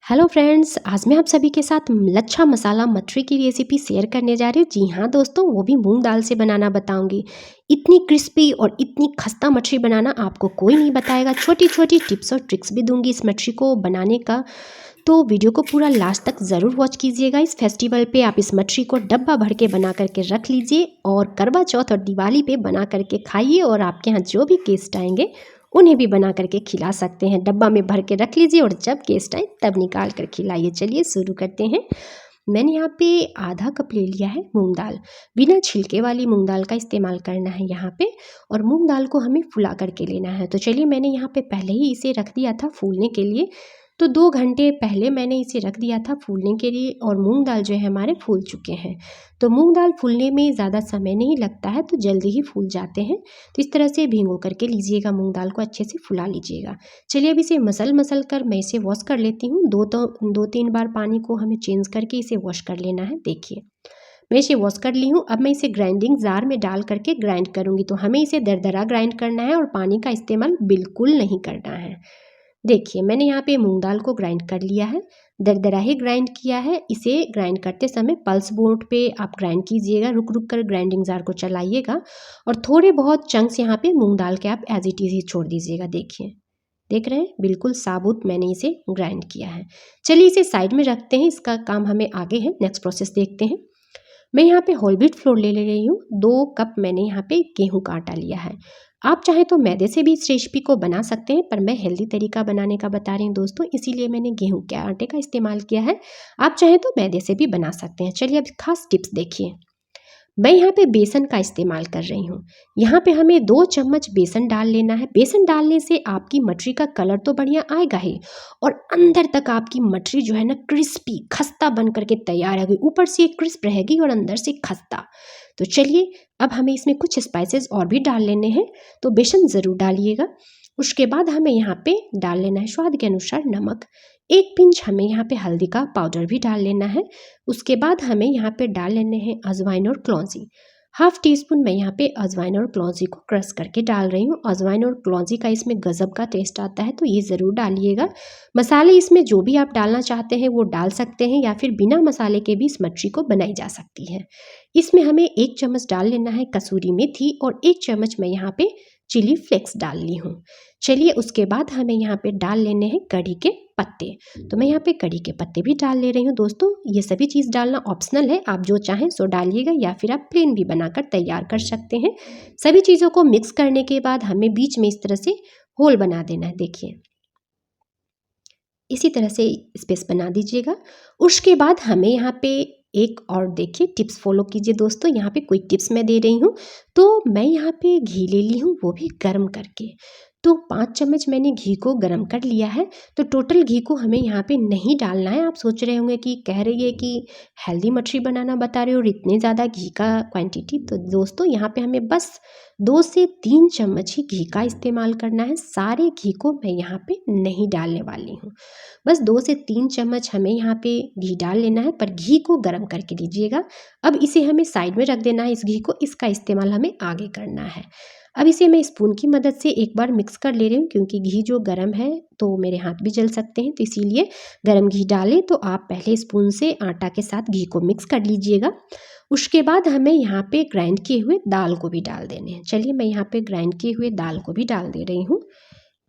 Hello friends, आज मैं आप सभी के साथ लच्छा मसाला मटरी की रेसिपी शेयर करने जा रही हूँ। जी हाँ दोस्तों, वो भी मूंग दाल से बनाना बताऊंगी। इतनी क्रिस्पी और इतनी खस्ता मटरी बनाना आपको कोई नहीं बताएगा। छोटी छोटी टिप्स और ट्रिक्स भी दूंगी इस मटरी को बनाने का, तो वीडियो को पूरा लास्ट तक ज़रूर वॉच कीजिएगा। इस फेस्टिवल पे आप इस मटरी को डब्बा भर के बना करके रख लीजिए और करवा चौथ और दिवाली पे बना करके खाइए, और आपके यहाँ जो भी गेस्ट आएंगे उन्हें भी बना करके खिला सकते हैं। डब्बा में भर के रख लीजिए और जब गेस्ट आए तब निकाल कर खिलाइए। चलिए शुरू करते हैं। मैंने यहाँ पे आधा कप ले लिया है मूंग दाल। बिना छिलके वाली मूंग दाल का इस्तेमाल करना है यहाँ पे, और मूंग दाल को हमें फुला करके लेना है। तो चलिए, मैंने यहाँ पे पहले ही इसे रख दिया था फूलने के लिए। तो 2 घंटे पहले मैंने इसे रख दिया था फूलने के लिए, और मूंग दाल जो है हमारे फूल चुके हैं। तो मूंग दाल फूलने में ज़्यादा समय नहीं लगता है, तो जल्दी ही फूल जाते हैं। तो इस तरह से भिगो करके लीजिएगा, मूंग दाल को अच्छे से फुला लीजिएगा। चलिए, अब इसे मसल कर मैं इसे वॉश कर लेती हूँ। 2-3 बार पानी को हमें चेंज करके इसे वॉश कर लेना है। देखिए, मैं इसे वॉश कर ली हूँ। अब मैं इसे ग्राइंडिंग जार में डाल करके ग्राइंड करूँगी। तो हमें इसे दरदरा ग्राइंड करना है और पानी का इस्तेमाल बिल्कुल नहीं करना है। देखिए, मैंने यहाँ पे मूंग दाल को ग्राइंड कर लिया है, दरदरा ही ग्राइंड किया है। इसे ग्राइंड करते समय पल्स मोड पे आप ग्राइंड कीजिएगा, रुक रुक कर ग्राइंडिंग जार को चलाइएगा, और थोड़े बहुत चंक्स यहाँ पे मूंग दाल के आप एज इट इज ही छोड़ दीजिएगा। देखिए, देख रहे हैं, बिल्कुल साबुत मैंने इसे ग्राइंड किया है। चलिए, इसे साइड में रखते हैं, इसका काम हमें आगे है। नेक्स्ट प्रोसेस देखते हैं। मैं यहाँ पे होल व्हीट फ्लोर ले रही हूँ। 2 कप मैंने यहाँ पे गेहूं का आटा लिया है। आप चाहे तो मैदे से भी इस रेसिपी को बना सकते हैं, पर मैं हेल्दी तरीका बनाने का बता रही हूँ दोस्तों, इसीलिए मैंने गेहूं के आटे का इस्तेमाल किया है। आप चाहे तो मैदे से भी बना सकते हैं। चलिए, अब खास टिप्स देखिए। मैं यहाँ पे बेसन का इस्तेमाल कर रही हूँ। यहाँ पे हमें 2 चम्मच बेसन डाल लेना है। बेसन डालने से आपकी मटरी का कलर तो बढ़िया आएगा ही, और अंदर तक आपकी मटरी जो है ना क्रिस्पी खस्ता बन करके तैयार होगी। ऊपर से क्रिस्प रहेगी और अंदर से खस्ता। तो चलिए, अब हमें इसमें कुछ स्पाइसेस और भी डाल लेने हैं, तो बेसन ज़रूर डालिएगा। उसके बाद हमें यहाँ पे डाल लेना है स्वाद के अनुसार नमक। 1 पिंच हमें यहाँ पे हल्दी का पाउडर भी डाल लेना है। उसके बाद हमें यहाँ पे डाल लेने हैं अजवाइन और क्लौंजी। हाफ टी स्पून मैं यहाँ पे अजवाइन और क्लौंजी को क्रश करके डाल रही हूँ। अजवाइन और क्लौंजी का इसमें गजब का टेस्ट आता है, तो ये ज़रूर डालिएगा। मसाले इसमें जो भी आप डालना चाहते हैं वो डाल सकते हैं, या फिर बिना मसाले के भी इस मटरी को बनाई जा सकती है। इसमें हमें 1 चम्मच डाल लेना है कसूरी मेथी, और 1 चम्मच मैं यहाँ पे चिली फ्लेक्स डाल ली हूँ। चलिए, उसके बाद हमें यहाँ पे डाल लेने हैं कढ़ी के पत्ते। तो मैं यहाँ पे कढ़ी के पत्ते भी डाल ले रही हूँ दोस्तों। ये सभी चीज़ डालना ऑप्शनल है, आप जो चाहें सो डालिएगा, या फिर आप प्लेन भी बनाकर तैयार कर सकते हैं। सभी चीज़ों को मिक्स करने के बाद हमें बीच में इस तरह से होल बना देना है। देखिए, इसी तरह से स्पेस बना दीजिएगा। उसके बाद हमें यहाँ पे एक और देखिए टिप्स फॉलो कीजिए दोस्तों। यहाँ पे कोई टिप्स मैं दे रही हूँ। तो मैं यहाँ पे घी ले ली हूँ, वो भी गर्म करके। तो 5 चम्मच मैंने घी को गर्म कर लिया है। तो टोटल घी को हमें यहाँ पे नहीं डालना है। आप सोच रहे होंगे कि कह रही है कि हेल्दी मटरी बनाना बता रहे हो और इतने ज़्यादा घी का क्वांटिटी। तो दोस्तों, यहाँ पे हमें बस 2 से 3 चम्मच ही घी का इस्तेमाल करना है। सारे घी को मैं यहाँ पे नहीं डालने वाली हूँ। बस 2 से 3 चम्मच हमें यहाँ पे घी डाल लेना है, पर घी को गर्म करके लीजिएगा। अब इसे हमें साइड में रख देना है, इस घी को। इसका इस्तेमाल हमें आगे करना है। अब इसे मैं स्पून की मदद से एक बार मिक्स कर ले रही हूँ, क्योंकि घी जो गर्म है तो मेरे हाथ भी जल सकते हैं, तो इसीलिए गर्म घी डालें तो आप पहले स्पून से आटा के साथ घी को मिक्स कर लीजिएगा। उसके बाद हमें यहाँ पे ग्राइंड किए हुए दाल को भी डाल देने हैं। चलिए, मैं यहाँ पे ग्राइंड किए हुए दाल को भी डाल दे रही हूँ।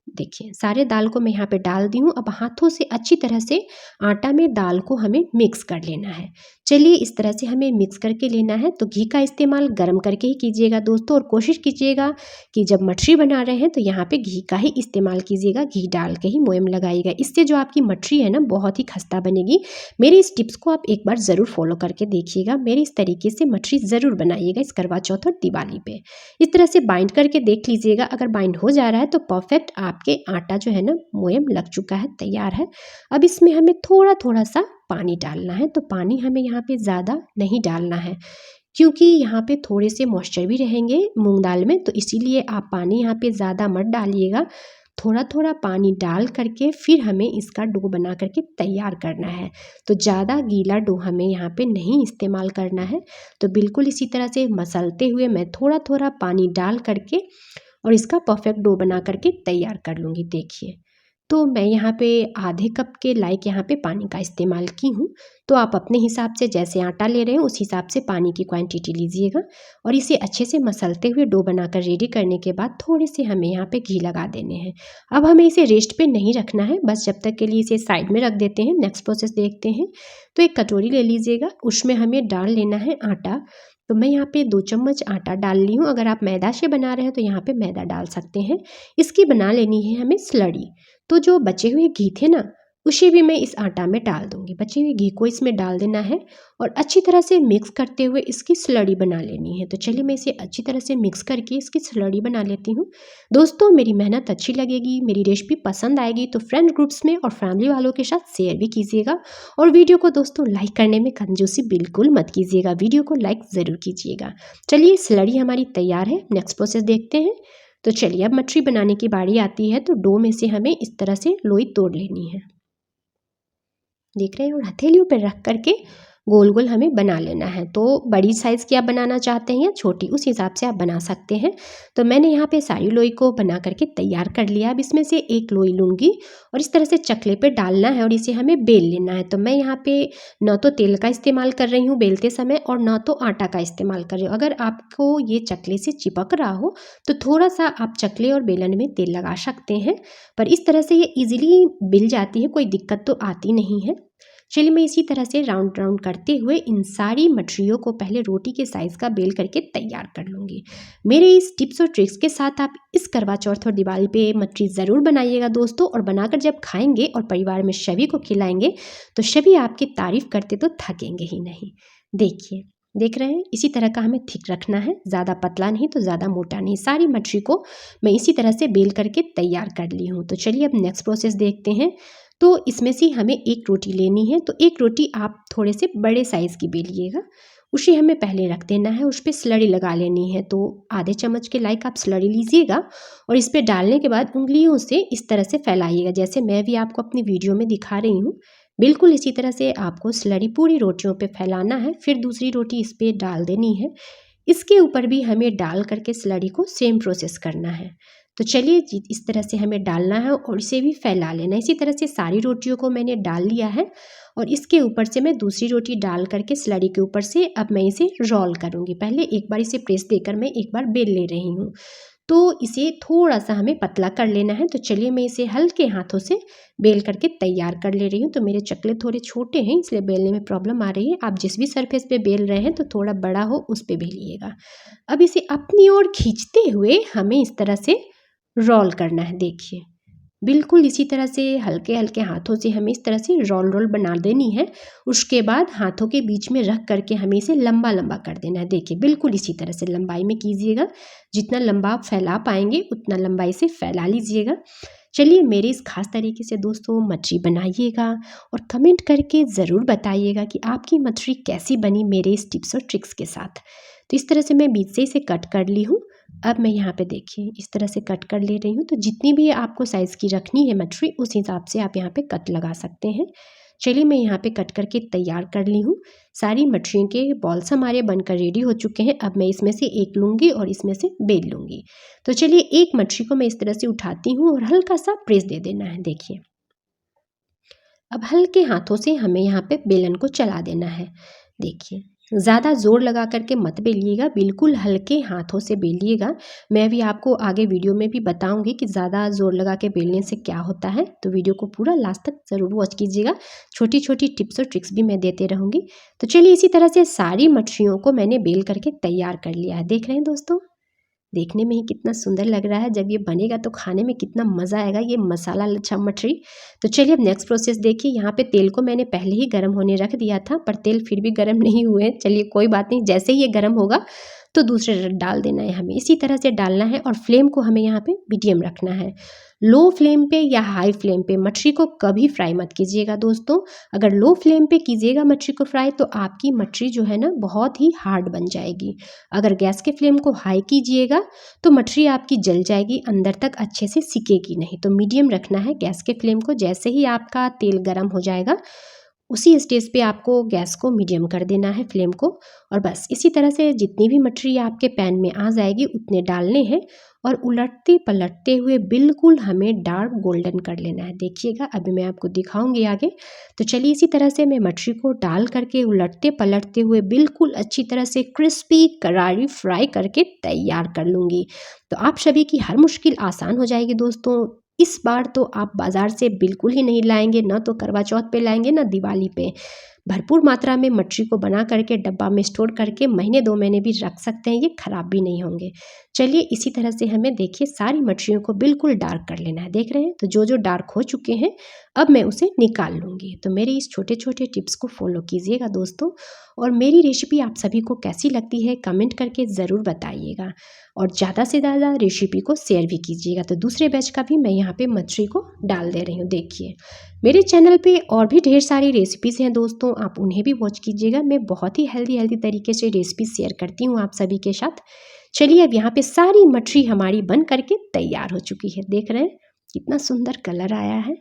देखिए, सारे दाल को मैं यहाँ पे डाल दी हूँ। अब हाथों से अच्छी तरह से आटा में दाल को हमें मिक्स कर लेना है। चलिए, इस तरह से हमें मिक्स करके लेना है। तो घी का इस्तेमाल गर्म करके ही कीजिएगा दोस्तों, और कोशिश कीजिएगा कि जब मटरी बना रहे हैं तो यहाँ पे घी का ही इस्तेमाल कीजिएगा। घी डाल के ही मोयम लगाइएगा, इससे जो आपकी मटरी है ना बहुत ही खस्ता बनेगी। मेरी इस टिप्स को आप एक बार ज़रूर फॉलो करके देखिएगा। मेरे इस तरीके से मटरी ज़रूर बनाइएगा इस करवा चौथ और दिवाली पे। इस तरह से बाइंड करके देख लीजिएगा। अगर बाइंड हो जा रहा है तो परफेक्ट आपके आटा जो है ना मोयम लग चुका है, तैयार है। अब इसमें हमें थोड़ा थोड़ा सा पानी डालना है। तो पानी हमें यहाँ पे ज़्यादा नहीं डालना है, क्योंकि यहाँ पे थोड़े से मॉइस्चर भी रहेंगे मूंग दाल में, तो इसीलिए आप पानी यहाँ पे ज़्यादा मत डालिएगा। थोड़ा थोड़ा पानी डाल करके फिर हमें इसका डो बना करके तैयार करना है। तो ज़्यादा गीला डो हमें यहाँ पे नहीं इस्तेमाल करना है। तो बिल्कुल इसी तरह से मसलते हुए मैं थोड़ा थोड़ा पानी डाल करके और इसका परफेक्ट डो बना करके तैयार कर लूँगी। देखिए, तो मैं यहाँ पे आधे कप के लायक यहाँ पे पानी का इस्तेमाल की हूँ। तो आप अपने हिसाब से जैसे आटा ले रहे हैं उस हिसाब से पानी की क्वांटिटी लीजिएगा और इसे अच्छे से मसलते हुए डो बनाकर रेडी करने के बाद थोड़े से हमें यहाँ पे घी लगा देने हैं। अब हमें इसे रेस्ट पे नहीं रखना है, बस जब तक के लिए इसे साइड में रख देते हैं। नेक्स्ट प्रोसेस देखते हैं। तो एक कटोरी ले लीजिएगा, उसमें हमें डाल लेना है आटा। तो मैं यहाँ पे 2 चम्मच आटा डाल ली हूँ। अगर आप मैदा से बना रहे हैं तो यहाँ पे मैदा डाल सकते हैं। इसकी बना लेनी है हमें स्लरी। तो जो बचे हुए घी थे ना, उसे भी मैं इस आटा में डाल दूंगी। बचे हुए घी को इसमें डाल देना है और अच्छी तरह से मिक्स करते हुए इसकी स्लरी बना लेनी है। तो चलिए मैं इसे अच्छी तरह से मिक्स करके इसकी स्लरी बना लेती हूँ। दोस्तों मेरी मेहनत अच्छी लगेगी, मेरी रेसिपी पसंद आएगी तो फ्रेंड ग्रुप्स में और फैमिली वालों के साथ शेयर भी कीजिएगा। और वीडियो को दोस्तों लाइक करने में कंजूसी बिल्कुल मत कीजिएगा, वीडियो को लाइक ज़रूर कीजिएगा। चलिए स्लरी हमारी तैयार है। नेक्स्ट प्रोसेस देखते हैं। तो चलिए अब मठरी बनाने की बारी आती है। तो डो में से हमें इस तरह से लोई तोड़ लेनी है, देख रहे हैं, और हथेलियों पर रख करके गोल गोल हमें बना लेना है। तो बड़ी साइज़ की आप बनाना चाहते हैं या छोटी, उस हिसाब से आप बना सकते हैं। तो मैंने यहाँ पे सारी लोई को बना करके तैयार कर लिया। अब इसमें से एक लोई लूँगी और इस तरह से चकले पे डालना है और इसे हमें बेल लेना है। तो मैं यहाँ पे न तो तेल का इस्तेमाल कर रही हूँ बेलते समय और न तो आटा का इस्तेमाल कर रही हूँ। अगर आपको ये चकले से चिपक रहा हो तो थोड़ा सा आप चकले और बेलन में तेल लगा सकते हैं, पर इस तरह से ये ईजिली बिल जाती है, कोई दिक्कत तो आती नहीं है। चलिए मैं इसी तरह से राउंड राउंड करते हुए इन सारी मठरियों को पहले रोटी के साइज़ का बेल करके तैयार कर लूँगी। मेरे इस टिप्स और ट्रिक्स के साथ आप इस करवा चौथ और दिवाली पे मठरी ज़रूर बनाइएगा दोस्तों, और बनाकर जब खाएंगे और परिवार में सभी को खिलाएंगे तो सभी आपकी तारीफ़ करते तो थकेंगे ही नहीं। देखिए, देख रहे हैं, इसी तरह का हमें थिक रखना है, ज़्यादा पतला नहीं तो ज़्यादा मोटा नहीं। सारी मठरी को मैं इसी तरह से बेल करके तैयार कर ली हूँ। तो चलिए अब नेक्स्ट प्रोसेस देखते हैं। तो इसमें से हमें एक रोटी लेनी है। तो एक रोटी आप थोड़े से बड़े साइज़ की बेलिएगा, उसे हमें पहले रख देना है, उस पर स्लरी लगा लेनी है। तो आधे चम्मच के लायक आप स्लरी लीजिएगा और इस पर डालने के बाद उंगलियों से इस तरह से फैलाइएगा, जैसे मैं भी आपको अपनी वीडियो में दिखा रही हूँ। बिल्कुल इसी तरह से आपको स्लरी पूरी रोटियों पे फैलाना है। फिर दूसरी रोटी इस पर डाल देनी है, इसके ऊपर भी हमें डाल करके स्लरी को सेम प्रोसेस करना है। तो चलिए जी, इस तरह से हमें डालना है और इसे भी फैला लेना है। इसी तरह से सारी रोटियों को मैंने डाल लिया है और इसके ऊपर से मैं दूसरी रोटी डाल करके स्लरी के ऊपर से अब मैं इसे रोल करूँगी। पहले एक बार इसे प्रेस देकर मैं एक बार बेल ले रही हूँ। तो इसे थोड़ा सा हमें पतला कर लेना है। तो चलिए मैं इसे हल्के हाथों से बेल करके तैयार कर ले रही हूँ। तो मेरे चकले थोड़े छोटे हैं इसलिए बेलने में प्रॉब्लम आ रही है। आप जिस भी सरफेस पे बेल रहे हैं तो थोड़ा बड़ा हो उस पे बेलिएगा। अब इसे अपनी ओर खींचते हुए हमें इस तरह से रोल करना है। देखिए, बिल्कुल इसी तरह से हल्के हल्के हाथों से हमें इस तरह से रोल रोल बना देनी है। उसके बाद हाथों के बीच में रख करके हमें इसे लंबा लंबा कर देना है। देखिए, बिल्कुल इसी तरह से लंबाई में कीजिएगा, जितना लंबा आप फैला पाएंगे उतना लंबाई से फैला लीजिएगा। चलिए मेरे इस खास तरीके से दोस्तों मछली बनाइएगा और कमेंट करके ज़रूर बताइएगा कि आपकी मछली कैसी बनी मेरे इस टिप्स और ट्रिक्स के साथ। तो इस तरह से मैं बीच से इसे कट कर ली हूँ। अब मैं यहाँ पे देखिए इस तरह से कट कर ले रही हूँ। तो जितनी भी आपको साइज़ की रखनी है मछली उस हिसाब से आप यहाँ पे कट लगा सकते हैं। चलिए मैं यहाँ पे कट करके तैयार कर ली हूँ। सारी मछलियों के बॉल्स हमारे बनकर रेडी हो चुके हैं। अब मैं इसमें से एक लूँगी और इसमें से बेल लूँगी। तो चलिए एक मछली को मैं इस तरह से उठाती हूँ और हल्का सा प्रेस दे देना है। देखिए, अब हल्के हाथों से हमें यहाँ पे बेलन को चला देना है। देखिए, ज़्यादा ज़ोर लगा करके मत बेलिएगा, बिल्कुल हल्के हाथों से बेलिएगा। मैं भी आपको आगे वीडियो में भी बताऊंगी कि ज़्यादा ज़ोर लगा के बेलने से क्या होता है। तो वीडियो को पूरा लास्ट तक ज़रूर वॉच कीजिएगा, छोटी छोटी टिप्स और ट्रिक्स भी मैं देते रहूँगी। तो चलिए इसी तरह से सारी मछलियों को मैंने बेल करके तैयार कर लिया है। देख रहे हैं दोस्तों, देखने में ही कितना सुंदर लग रहा है, जब ये बनेगा तो खाने में कितना मज़ा आएगा, ये मसाला लच्छा मठरी। तो चलिए अब नेक्स्ट प्रोसेस देखिए। यहाँ पे तेल को मैंने पहले ही गर्म होने रख दिया था, पर तेल फिर भी गर्म नहीं हुए। चलिए कोई बात नहीं, जैसे ही ये गर्म होगा तो दूसरे डाल देना है हमें, इसी तरह से डालना है। और फ्लेम को हमें यहाँ पे मीडियम रखना है। लो फ्लेम पे या हाई फ्लेम पे मछली को कभी फ्राई मत कीजिएगा दोस्तों। अगर लो फ्लेम पे कीजिएगा मछली को फ्राई तो आपकी मछली जो है ना बहुत ही हार्ड बन जाएगी। अगर गैस के फ्लेम को हाई कीजिएगा तो मछली आपकी जल जाएगी, अंदर तक अच्छे से सिकेगी नहीं। तो मीडियम रखना है गैस के फ्लेम को। जैसे ही आपका तेल गर्म हो जाएगा उसी स्टेज पे आपको गैस को मीडियम कर देना है फ्लेम को, और बस इसी तरह से जितनी भी मटरी आपके पैन में आ जाएगी उतने डालने हैं और उलटते पलटते हुए बिल्कुल हमें डार्क गोल्डन कर लेना है। देखिएगा अभी मैं आपको दिखाऊंगी आगे। तो चलिए इसी तरह से मैं मटरी को डाल करके उलटते पलटते हुए बिल्कुल अच्छी तरह से क्रिस्पी करारी फ्राई करके तैयार कर लूँगी। तो आप सभी की हर मुश्किल आसान हो जाएगी दोस्तों। इस बार तो आप बाज़ार से बिल्कुल ही नहीं लाएंगे, ना तो करवा चौथ पे लाएंगे ना दिवाली पे। भरपूर मात्रा में मटरी को बना करके डब्बा में स्टोर करके महीने 2 महीने भी रख सकते हैं, ये ख़राब भी नहीं होंगे। चलिए इसी तरह से हमें देखिए सारी मटरियों को बिल्कुल डार्क कर लेना है। देख रहे हैं, तो जो जो डार्क हो चुके हैं अब मैं उसे निकाल लूँगी। तो मेरे इस छोटे छोटे टिप्स को फॉलो कीजिएगा दोस्तों, और मेरी रेसिपी आप सभी को कैसी लगती है कमेंट करके ज़रूर बताइएगा, और ज़्यादा से ज़्यादा रेसिपी को शेयर भी कीजिएगा। तो दूसरे बैच का भी मैं यहाँ पे मछली को डाल दे रही हूँ। देखिए मेरे चैनल पे और भी ढेर सारी रेसिपीज़ हैं दोस्तों, आप उन्हें भी वॉच कीजिएगा। मैं बहुत ही हेल्दी तरीके से रेसिपी शेयर करती हूँ आप सभी के साथ। चलिए अब यहाँ पे सारी मछली हमारी बन करके तैयार हो चुकी है। देख रहे हैं कितना सुंदर कलर आया है।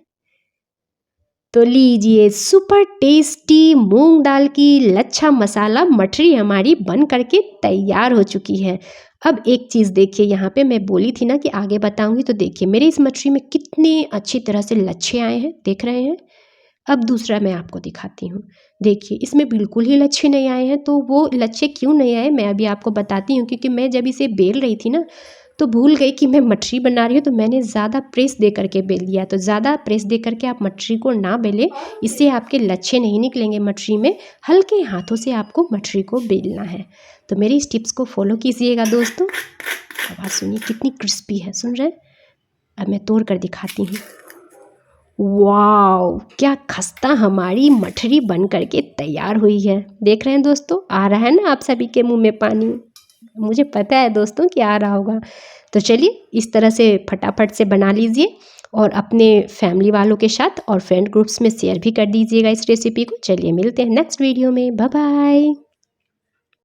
तो लीजिए सुपर टेस्टी मूंग दाल की लच्छा मसाला मठरी हमारी बन करके तैयार हो चुकी है। अब एक चीज़ देखिए, यहाँ पे मैं बोली थी ना कि आगे बताऊंगी, तो देखिए मेरे इस मछली में कितने अच्छी तरह से लच्छे आए हैं, देख रहे हैं। अब दूसरा मैं आपको दिखाती हूँ। देखिए इसमें बिल्कुल ही लच्छे नहीं आए हैं। तो वो लच्छे क्यों नहीं आए मैं अभी आपको बताती हूँ, क्योंकि मैं जब इसे बेल रही थी ना तो भूल गई कि मैं मटरी बना रही हूँ, तो मैंने ज़्यादा प्रेस दे करके बेल दिया। तो ज़्यादा प्रेस दे करके आप मटरी को ना बेलें, इससे आपके लच्छे नहीं निकलेंगे मटरी में। हल्के हाथों से आपको मटरी को बेलना है। तो मेरी इस टिप्स को फॉलो कीजिएगा दोस्तों। आवाज़ सुनिए कितनी क्रिस्पी है, सुन रहे हैं। अब मैं तोड़ कर दिखाती हूँ। वाओ, क्या खस्ता हमारी मठरी बन करके तैयार हुई है। देख रहे हैं दोस्तों, आ रहा है ना आप सभी के मुंह में पानी। मुझे पता है दोस्तों कि आ रहा होगा। तो चलिए इस तरह से फटाफट से बना लीजिए और अपने फैमिली वालों के साथ और फ्रेंड ग्रुप्स में शेयर भी कर दीजिएगा इस रेसिपी को। चलिए मिलते हैं नेक्स्ट वीडियो में, बाय बाय।